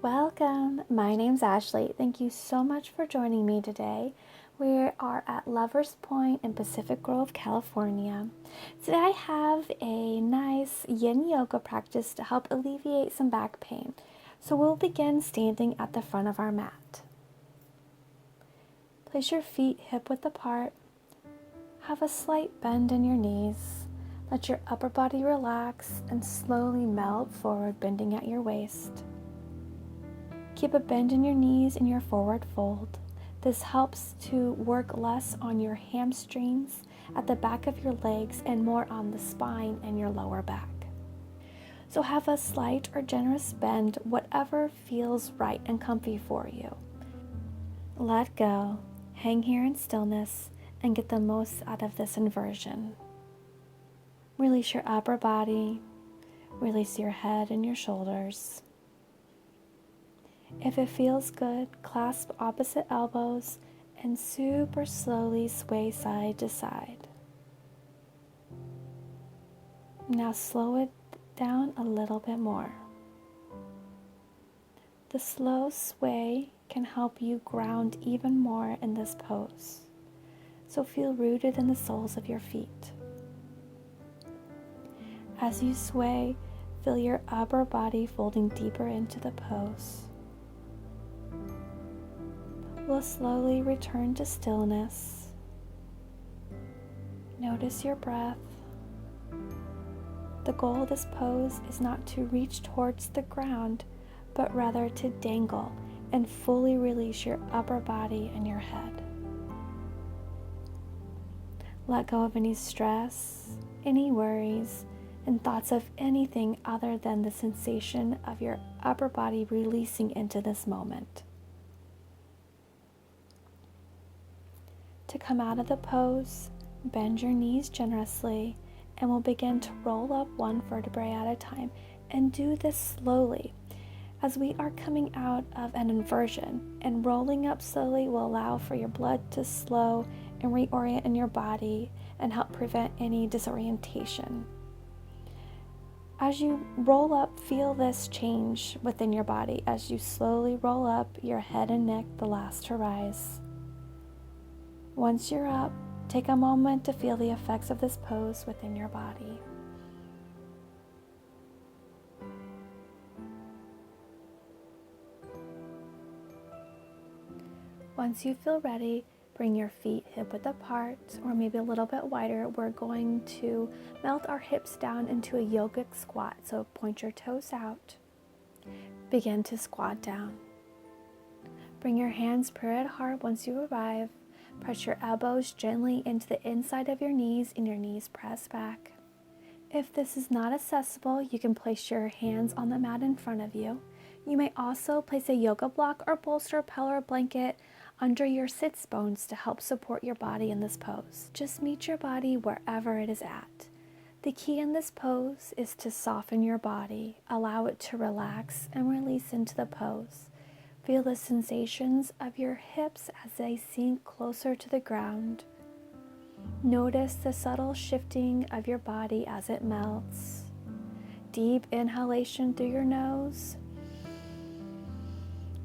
Welcome. My name's Ashley. Thank you so much for joining me today. We are at Lovers Point in Pacific Grove, California. Today I have a nice yin yoga practice to help alleviate some back pain. So we'll begin standing at the front of our mat. Place your feet hip-width apart. Have a slight bend in your knees. Let your upper body relax and slowly melt forward, bending at your waist. Keep a bend in your knees and your forward fold. This helps to work less on your hamstrings at the back of your legs and more on the spine and your lower back. So have a slight or generous bend, whatever feels right and comfy for you. Let go, hang here in stillness, and get the most out of this inversion. Release your upper body, release your head and your shoulders. If it feels good, clasp opposite elbows and super slowly sway side to side. Now slow it down a little bit more. The slow sway can help you ground even more in this pose, so feel rooted in the soles of your feet. As you sway, feel your upper body folding deeper into the pose. We'll slowly return to stillness. Notice your breath. The goal of this pose is not to reach towards the ground, but rather to dangle and fully release your upper body and your head. Let go of any stress, any worries, and thoughts of anything other than the sensation of your upper body releasing into this moment. To come out of the pose, bend your knees generously, and we'll begin to roll up one vertebrae at a time, and do this slowly as we are coming out of an inversion, and rolling up slowly will allow for your blood to slow and reorient in your body and help prevent any disorientation. As you roll up, feel this change within your body as you slowly roll up, your head and neck the last to rise. Once you're up, take a moment to feel the effects of this pose within your body. Once you feel ready, bring your feet hip-width apart, or maybe a little bit wider. We're going to melt our hips down into a yogic squat. So point your toes out. Begin to squat down. Bring your hands prayer at heart once you arrive. Press your elbows gently into the inside of your knees and your knees press back. If this is not accessible, you can place your hands on the mat in front of you. You may also place a yoga block or bolster, pillow, or blanket under your sits bones to help support your body in this pose. Just meet your body wherever it is at. The key in this pose is to soften your body, allow it to relax and release into the pose. Feel the sensations of your hips as they sink closer to the ground. Notice the subtle shifting of your body as it melts. Deep inhalation through your nose,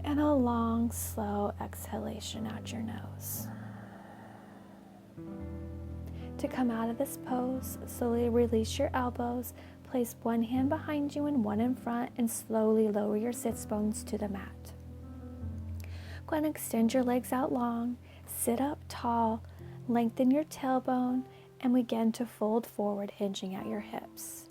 and a long, slow exhalation out your nose. To come out of this pose, slowly release your elbows, place one hand behind you and one in front, and slowly lower your sits bones to the mat. Go ahead and extend your legs out long, sit up tall, lengthen your tailbone, and begin to fold forward, hinging at your hips.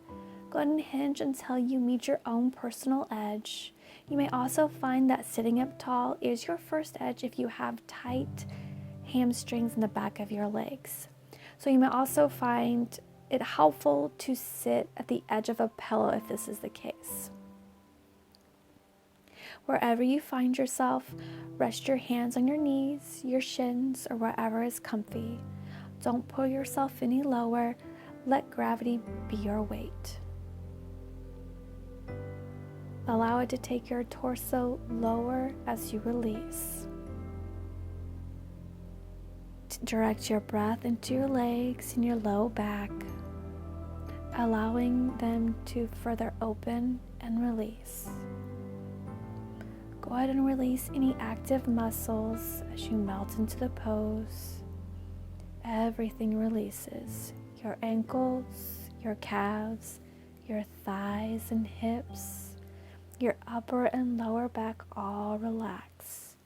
Go ahead and hinge until you meet your own personal edge. You may also find that sitting up tall is your first edge if you have tight hamstrings in the back of your legs. So you may also find it helpful to sit at the edge of a pillow if this is the case. Wherever you find yourself, rest your hands on your knees, your shins, or wherever is comfy. Don't pull yourself any lower. Let gravity be your weight. Allow it to take your torso lower as you release. Direct your breath into your legs and your low back, allowing them to further open and release. Go ahead and release any active muscles as you melt into the pose. Everything releases. Your ankles, your calves, your thighs and hips, your upper and lower back all relax.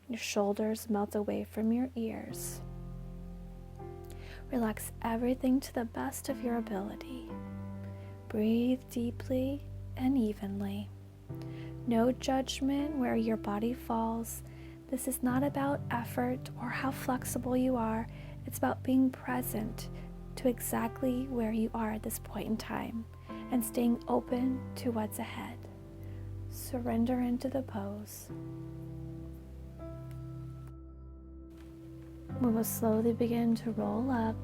Your shoulders melt away from your ears. Relax everything to the best of your ability. Breathe deeply and evenly. No judgment where your body falls. This is not about effort or how flexible you are. It's about being present to exactly where you are at this point in time and staying open to what's ahead. Surrender into the pose. We will slowly begin to roll up.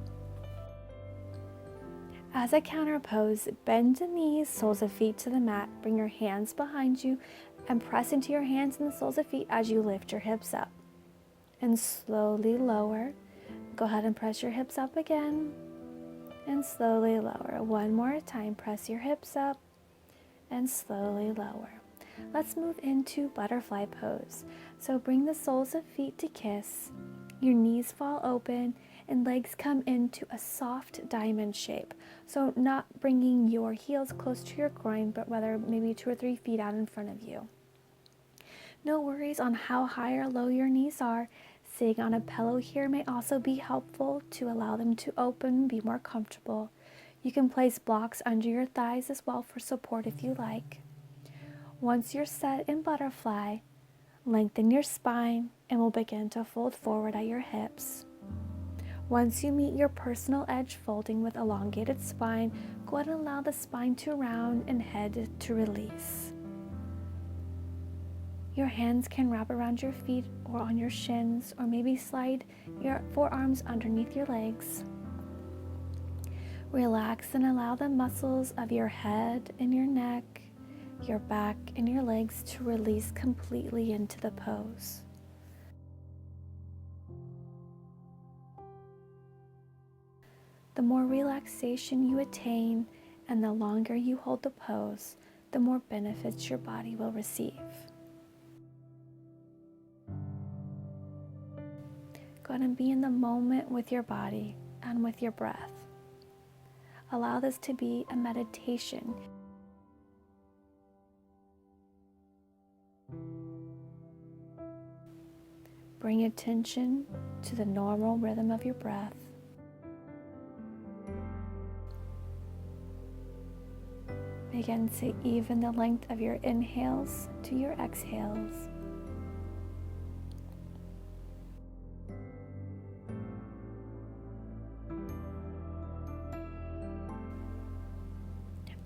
As a counter pose, bend the knees, soles of feet to the mat. Bring your hands behind you and press into your hands and the soles of feet as you lift your hips up. And slowly lower. Go ahead and press your hips up again. And slowly lower. One more time. Press your hips up and slowly lower. Let's move into butterfly pose. So bring the soles of feet to kiss. Your knees fall open and legs come into a soft diamond shape. So not bringing your heels close to your groin, but rather maybe 2 or 3 feet out in front of you. No worries on how high or low your knees are. Sitting on a pillow here may also be helpful to allow them to open, be more comfortable. You can place blocks under your thighs as well for support if you like. Once you're set in butterfly, lengthen your spine and we'll begin to fold forward at your hips. Once you meet your personal edge folding with elongated spine, go ahead and allow the spine to round and head to release. Your hands can wrap around your feet or on your shins, or maybe slide your forearms underneath your legs. Relax and allow the muscles of your head and your neck, your back and your legs to release completely into the pose. The more relaxation you attain and the longer you hold the pose, the more benefits your body will receive. Go ahead and be in the moment with your body and with your breath. Allow this to be a meditation. Bring attention to the normal rhythm of your breath. Begin to even the length of your inhales to your exhales.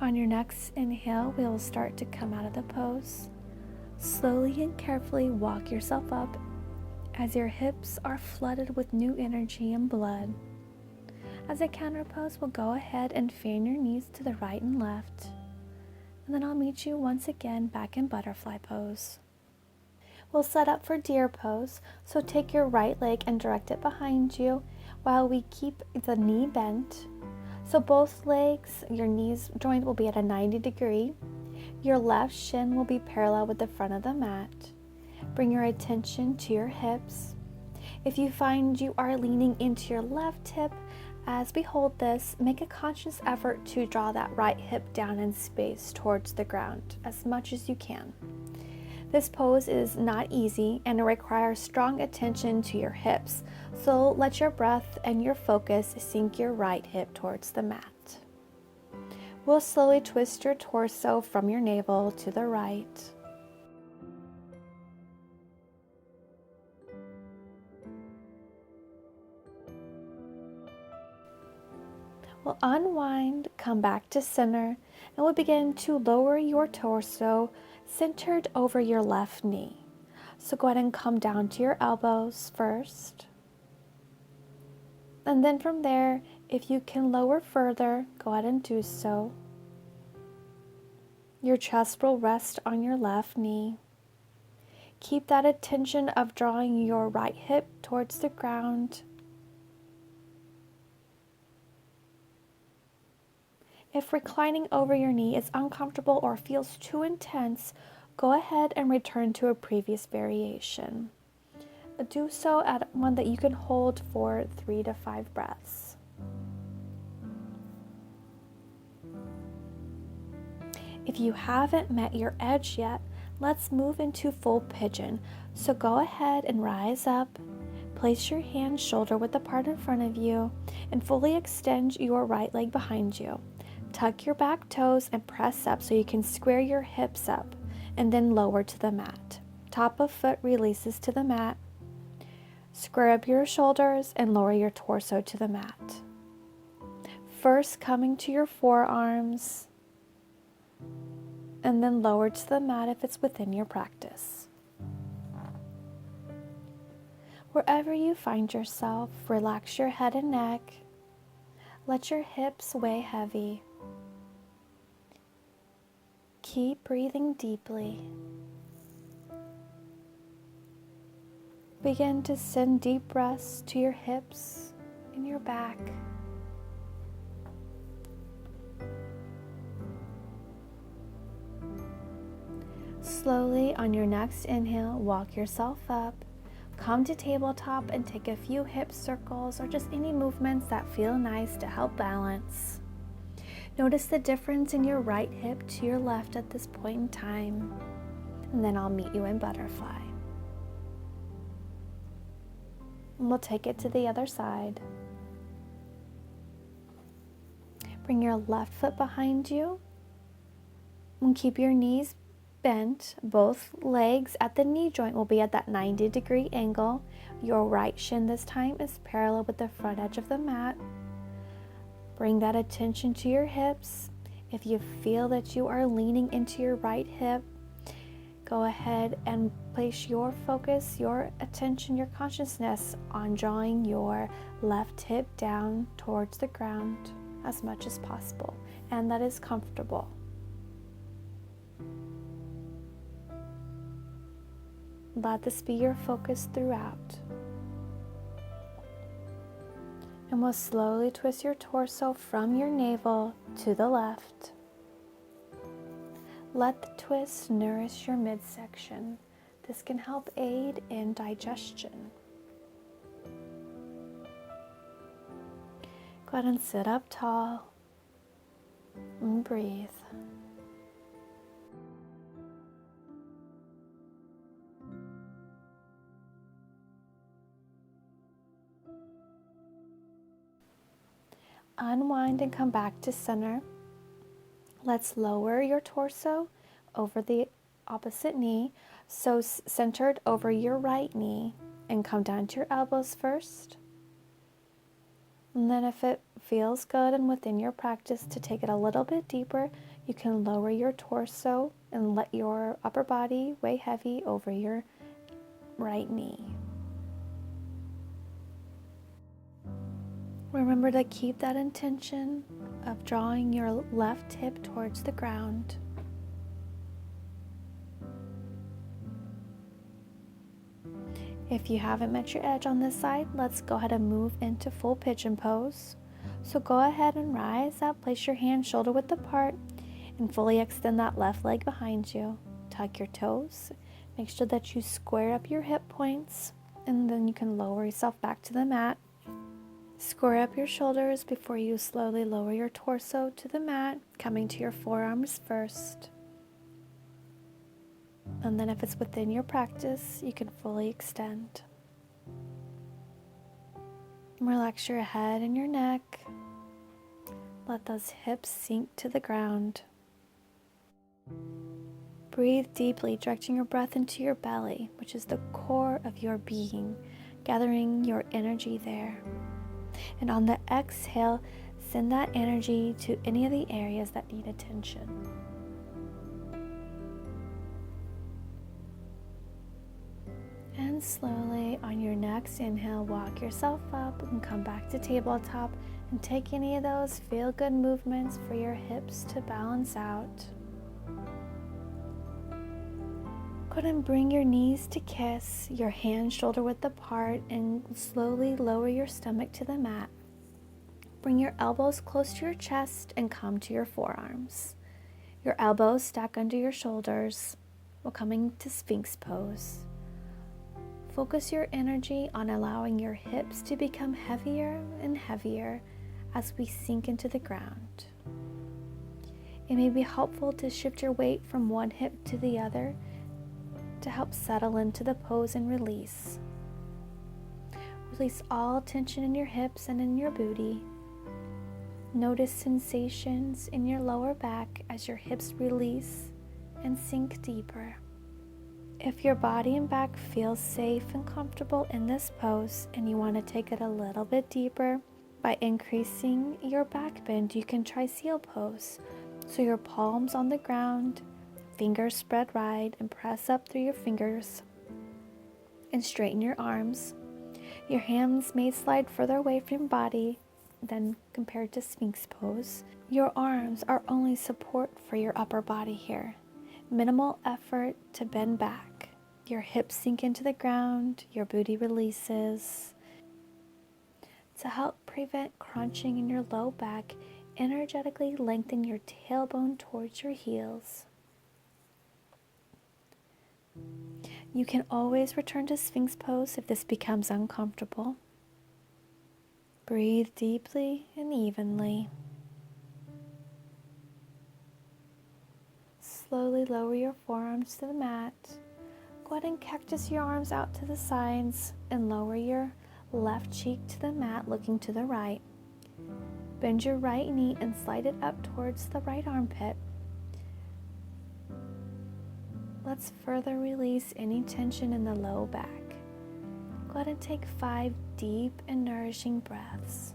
On your next inhale, we will start to come out of the pose. Slowly and carefully walk yourself up as your hips are flooded with new energy and blood. As a counter pose, we'll go ahead and fan your knees to the right and left. And then I'll meet you once again back in butterfly pose. We'll set up for deer pose, so take your right leg and direct it behind you while we keep the knee bent. So both legs, your knees joint will be at a 90 degree. Your left shin will be parallel with the front of the mat. Bring your attention to your hips. If you find you are leaning into your left hip, as we hold this, make a conscious effort to draw that right hip down in space towards the ground as much as you can. This pose is not easy and it requires strong attention to your hips, so let your breath and your focus sink your right hip towards the mat. We'll slowly twist your torso from your navel to the right. We'll unwind, come back to center, and we'll begin to lower your torso centered over your left knee. So go ahead and come down to your elbows first. And then from there, if you can lower further, go ahead and do so. Your chest will rest on your left knee. Keep that attention of drawing your right hip towards the ground. If reclining over your knee is uncomfortable or feels too intense, go ahead and return to a previous variation. Do so at one that you can hold for 3 to 5 breaths. If you haven't met your edge yet, let's move into full pigeon. So go ahead and rise up, place your hands shoulder width apart in front of you, and fully extend your right leg behind you. Tuck your back toes and press up so you can square your hips up, and then lower to the mat. Top of foot releases to the mat. Square up your shoulders and lower your torso to the mat. First coming to your forearms, and then lower to the mat if it's within your practice. Wherever you find yourself, relax your head and neck. Let your hips weigh heavy. Keep breathing deeply. Begin to send deep breaths to your hips and your back. Slowly, on your next inhale, walk yourself up. Come to tabletop and take a few hip circles or just any movements that feel nice to help balance. Notice the difference in your right hip to your left at this point in time, and then I'll meet you in butterfly. And we'll take it to the other side. Bring your left foot behind you and keep your knees bent. Both legs at the knee joint will be at that 90-degree angle. Your right shin this time is parallel with the front edge of the mat. Bring that attention to your hips. If you feel that you are leaning into your right hip, go ahead and place your focus, your attention, your consciousness on drawing your left hip down towards the ground as much as possible, and that is comfortable. Let this be your focus throughout. And we'll slowly twist your torso from your navel to the left. Let the twist nourish your midsection. This can help aid in digestion. Go ahead and sit up tall and breathe. Unwind and come back to center. Let's lower your torso over the opposite knee, so centered over your right knee, and come down to your elbows first. And then if it feels good and within your practice to take it a little bit deeper, you can lower your torso and let your upper body weigh heavy over your right knee. Remember to keep that intention of drawing your left hip towards the ground. If you haven't met your edge on this side, let's go ahead and move into full pigeon pose. So go ahead and rise up, place your hands shoulder width apart, and fully extend that left leg behind you. Tuck your toes. Make sure that you square up your hip points, and then you can lower yourself back to the mat. Square up your shoulders before you slowly lower your torso to the mat, coming to your forearms first. And then if it's within your practice, you can fully extend. Relax your head and your neck. Let those hips sink to the ground. Breathe deeply, directing your breath into your belly, which is the core of your being, gathering your energy there. And on the exhale, send that energy to any of the areas that need attention. And slowly, on your next inhale, walk yourself up and come back to tabletop and take any of those feel-good movements for your hips to balance out. Go ahead and bring your knees to kiss, your hands shoulder width apart, and slowly lower your stomach to the mat. Bring your elbows close to your chest and come to your forearms. Your elbows stack under your shoulders. We're coming to Sphinx pose. Focus your energy on allowing your hips to become heavier and heavier as we sink into the ground. It may be helpful to shift your weight from one hip to the other to help settle into the pose and release. Release all tension in your hips and in your booty. Notice sensations in your lower back as your hips release and sink deeper. If your body and back feels safe and comfortable in this pose and you want to take it a little bit deeper by increasing your back bend, you can try seal pose. So your palms on the ground, fingers spread wide, and press up through your fingers and straighten your arms. Your hands may slide further away from your body than compared to Sphinx pose. Your arms are only support for your upper body here. Minimal effort to bend back. Your hips sink into the ground, your booty releases. To help prevent crunching in your low back, energetically lengthen your tailbone towards your heels. You can always return to Sphinx pose if this becomes uncomfortable. Breathe deeply and evenly. Slowly lower your forearms to the mat. Go ahead and cactus your arms out to the sides and lower your left cheek to the mat, looking to the right. Bend your right knee and slide it up towards the right armpit. Let's further release any tension in the low back. Go ahead and take 5 deep and nourishing breaths.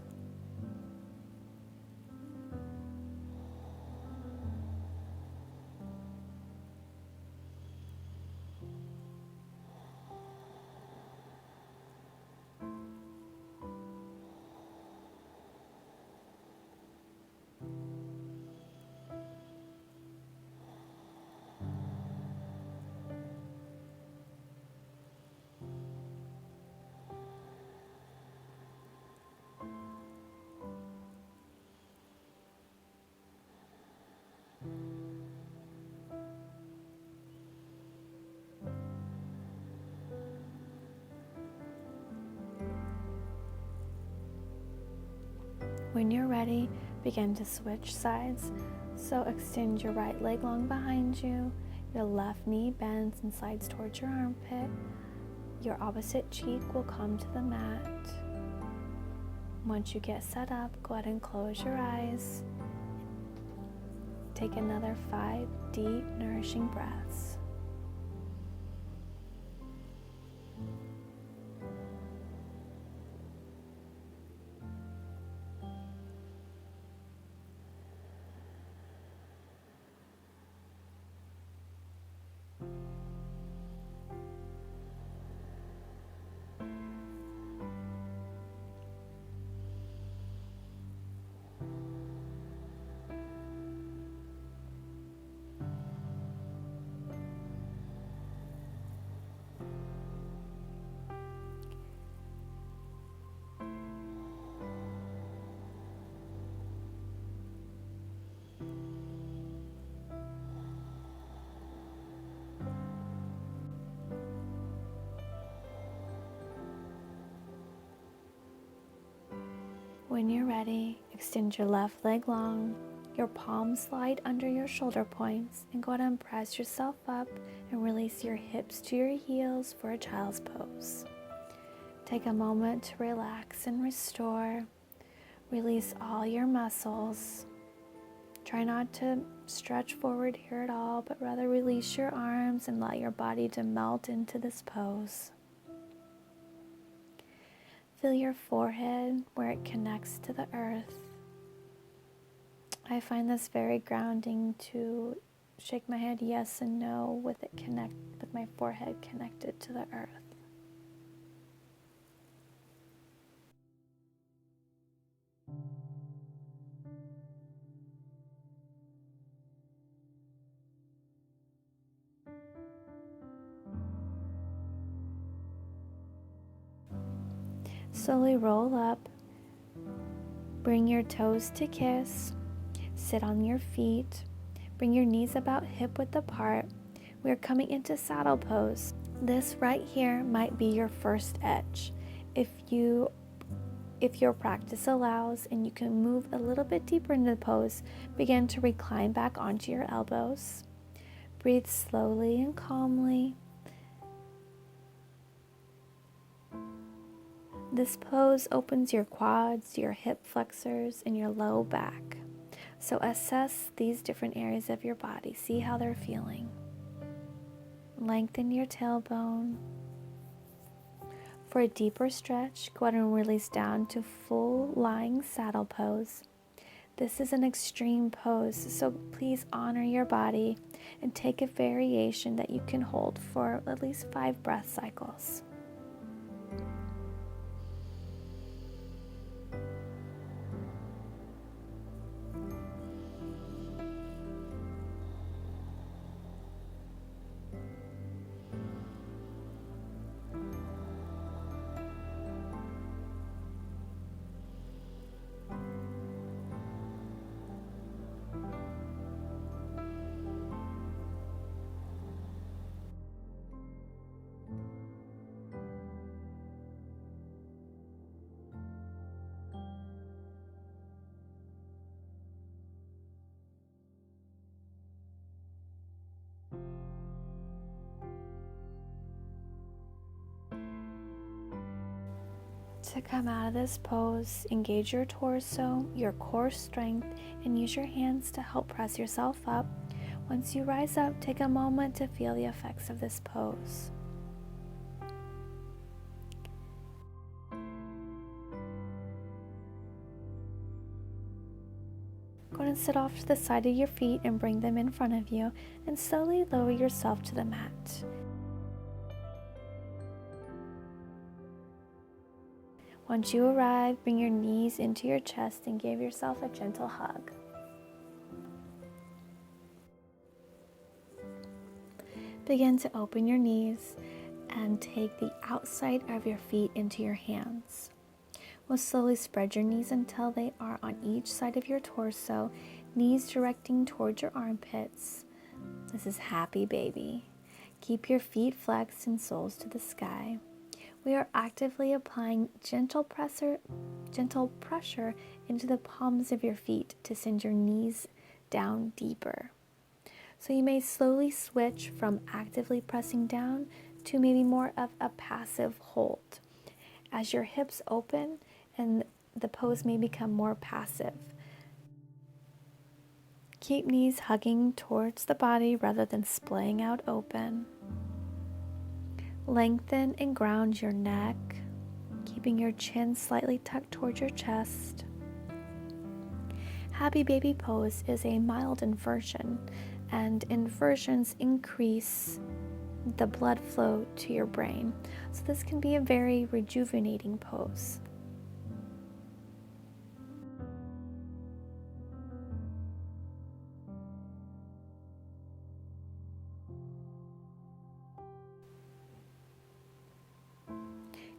When you're ready, begin to switch sides. So extend your right leg long behind you. Your left knee bends and slides towards your armpit. Your opposite cheek will come to the mat. Once you get set up, go ahead and close your eyes. Take another 5 deep, nourishing breaths. When you're ready, extend your left leg long. Your palms slide under your shoulder points and go ahead and press yourself up and release your hips to your heels for a child's pose. Take a moment to relax and restore. Release all your muscles. Try not to stretch forward here at all, but rather release your arms and allow your body to melt into this pose. Feel your forehead where it connects to the earth. I find this very grounding to shake my head yes and no with my forehead connected to the earth. Slowly roll up. Bring your toes to kiss. Sit on your feet. Bring your knees about hip width apart. we're coming into saddle pose. This right here might be your first edge. If your practice allows and you can move a little bit deeper into the pose, begin to recline back onto your elbows. Breathe slowly and calmly. This pose opens your quads, your hip flexors, and your low back. So assess these different areas of your body. See how they're feeling. Lengthen your tailbone. For a deeper stretch, go ahead and release down to full lying saddle pose. This is an extreme pose, so please honor your body and take a variation that you can hold for at least 5 breath cycles. To come out of this pose, engage your torso, your core strength, and use your hands to help press yourself up. Once you rise up, take a moment to feel the effects of this pose. Go ahead and sit off to the side of your feet and bring them in front of you, and slowly lower yourself to the mat. Once you arrive, bring your knees into your chest and give yourself a gentle hug. Begin to open your knees and take the outside of your feet into your hands. We'll slowly spread your knees until they are on each side of your torso, knees directing towards your armpits. This is happy baby. Keep your feet flexed and soles to the sky. We are actively applying gentle pressure into the palms of your feet to send your knees down deeper. So you may slowly switch from actively pressing down to maybe more of a passive hold. As your hips open and the pose may become more passive. Keep knees hugging towards the body rather than splaying out open. Lengthen and ground your neck, keeping your chin slightly tucked towards your chest. Happy baby pose is a mild inversion, and inversions increase the blood flow to your brain. So this can be a very rejuvenating pose.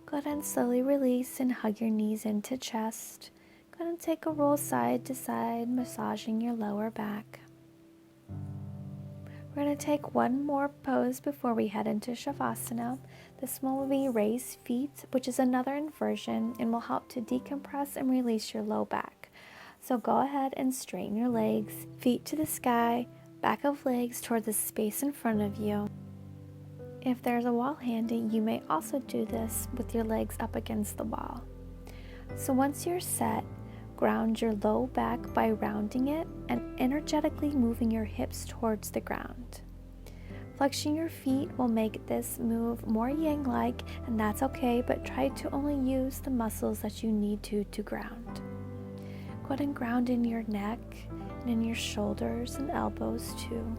Go ahead and slowly release and hug your knees into chest. Go ahead and take a roll side to side, massaging your lower back. We're going to take one more pose before we head into Shavasana. This one will be raised feet, which is another inversion and will help to decompress and release your low back. So go ahead and straighten your legs, feet to the sky, back of legs toward the space in front of you. If there's a wall handy, you may also do this with your legs up against the wall. So once you're set, ground your low back by rounding it and energetically moving your hips towards the ground. Flexing your feet will make this move more yang-like, and that's okay, but try to only use the muscles that you need to ground. Go ahead and ground in your neck and in your shoulders and elbows too.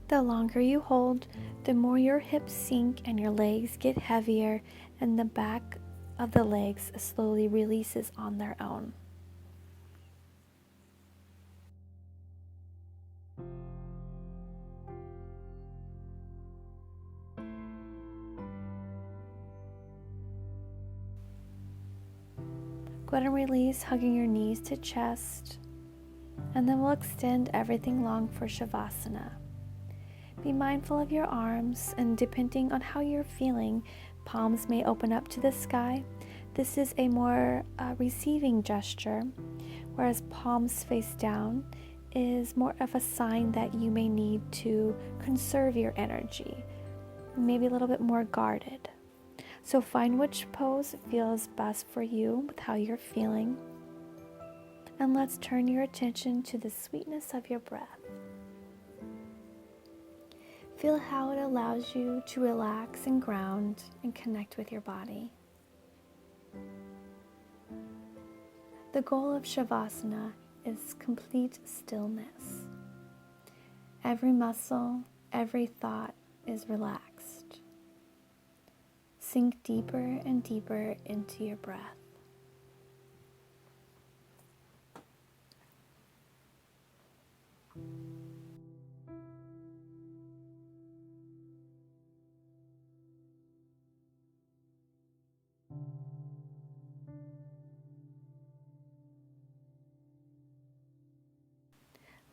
The longer you hold, the more your hips sink and your legs get heavier, and the back of the legs slowly releases on their own. Go ahead and release, hugging your knees to chest, and then we'll extend everything long for Shavasana. Be mindful of your arms, and depending on how you're feeling, palms may open up to the sky. This is a more receiving gesture, whereas palms face down is more of a sign that you may need to conserve your energy, maybe a little bit more guarded. So find which pose feels best for you with how you're feeling. And let's turn your attention to the sweetness of your breath. Feel how it allows you to relax and ground and connect with your body. The goal of Shavasana is complete stillness. Every muscle, every thought is relaxed. Sink deeper and deeper into your breath.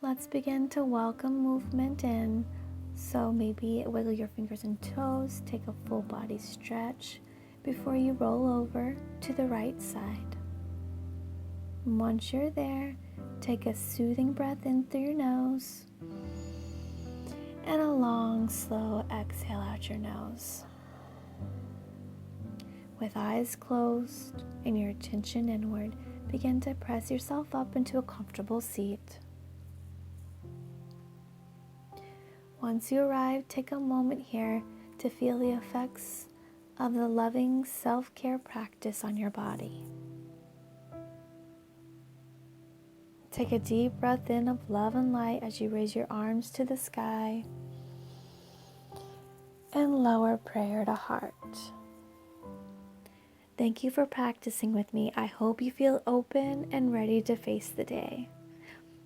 Let's begin to welcome movement in. So maybe wiggle your fingers and toes, take a full body stretch before you roll over to the right side. Once you're there, take a soothing breath in through your nose and a long, slow exhale out your nose. With eyes closed and your attention inward, begin to press yourself up into a comfortable seat. Once you arrive, take a moment here to feel the effects of the loving self-care practice on your body. Take a deep breath in of love and light as you raise your arms to the sky and lower prayer to heart. Thank you for practicing with me. I hope you feel open and ready to face the day.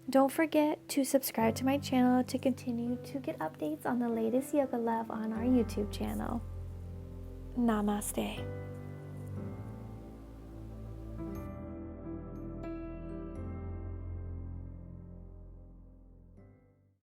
Don't forget to subscribe to my channel to continue to get updates on the latest yoga love on our YouTube channel. Namaste.